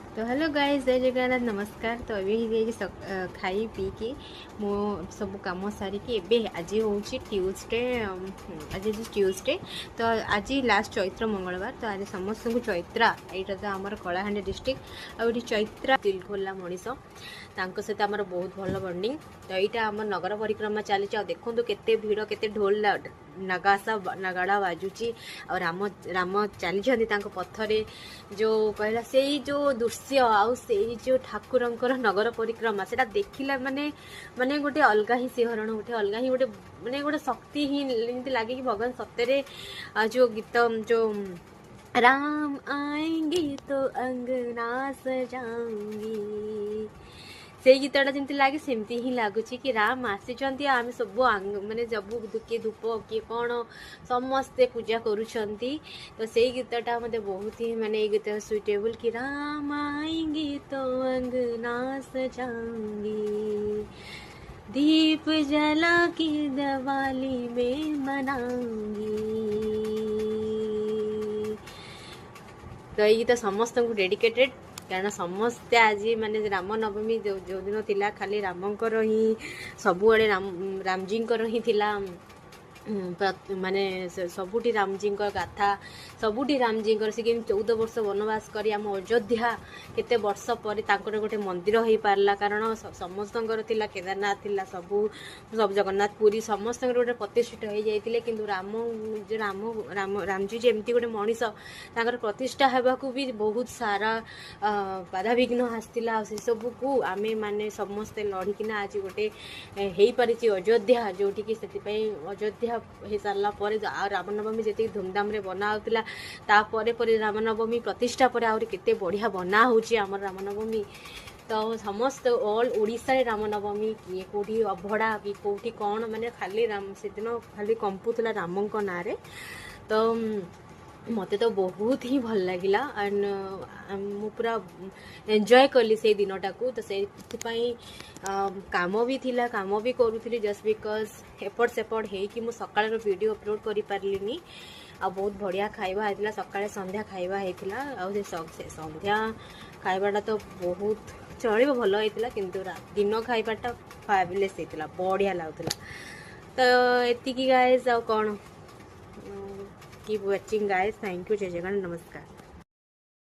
तो hello guys, जय जगन्नाथ, नमस्कार। तो अभी ही खाई पी कि मो सब कम सारिकी एबे आज हूँ ट्यूसडे। आज ट्यूसडे तो आज लास्ट चैत्र मंगलवार। तो आज समस्त को चैत्रा यहाँ तो आमर कलाहांडी डिस्ट्रिक्ट आउट चैत्रा दिल खोला मनीष सहित आमर बहुत भल बंडिंग। तो यहाँ आम नगर परिक्रमा चली देखूँ केते भिड़ केते ढोल नगाड़ा बाजुची और राम राम चली पथरे जो कहला से जो दृश्य आउ से जो ठाकुरंकर नगर परिक्रमा से देखला माने माने गोटे अलग ही सिहरण गोटे अलग ही गोटे माने गोटे शक्ति ही लगे कि भगवान सत्य जो गीत जो राम आएंगे तो अंगना सजाऊंगी से गीतटा जमी लगे सेमती ही लगुच कि राम आसी आम सब माने जब किए धूप किए कौन समस्ते पूजा करुँच। तो से गीतटा मत बहुत ही माने गीत सुइटेबल कि राम आएंगे तो अंगना सजाऊंगी दीप जला के दिवाली में मनाऊंगी। तो ये गीत समस्त को डेडिकेटेड कारण समस्ते आज माने राम नवमी जो दिन थिला खाली रामंकर ही सबुआड़े रामजी ही थिला माने सबुठी रामजी गाथा सबुठी रामजी से 14 वर्ष वनवास करी आम अयोध्या केते वर्ष पर गोटे मंदिर हो पारला। कारण समस्त केदारनाथ थिला सब जगन्नाथ पुरी समस्त गोटे प्रतिष्ठित हो जाते किंतु राम जो राम राम रामजी जमती गोटे मनीष प्रतिष्ठा होगाकू भी बहुत सारा बाधाविघ्न आसला से सब को आम मैंने समस्ते लड़िकिना आज गोटे हो पारी अयोध्या जोटि से अयोध्या हो सारा पर रामनवमी जी धूमधाम रे बना होता तापर पर रामनवमी प्रतिष्ठा पर आहरी केते बढ़िया बना होची आमर रामनवमी। तो समस्त ऑल ओडिशा रे रामनवमी किए कोठी अभड़ा कि कोठी कौन माने खाली राम से दिन खाली कंपुला रामों ना रे। तो मते तो बहुत ही भल लगिला एंड मु पूरा एंजॉय कली से दिनटा को। तो से काम भी थिला काम भी करूथली जस्ट बिकॉज एपट सेपट है कि मु सकाळ वीडियो अपलोड करि पारलिनी। आ बहुत बढ़िया खाइबा हैतिला सकाळे संध्या खाइबा हैतिला आ से संध्या खाइबाटा तो बहुत चलिबो भल हैतिला किंतु दिन खाइबाटा फैबुलस हैतिला बढ़िया लागुतला। तो एतिकी गाइस आ कोन keep watching guys, thank you, जय जगन्नाथ, नमस्कार।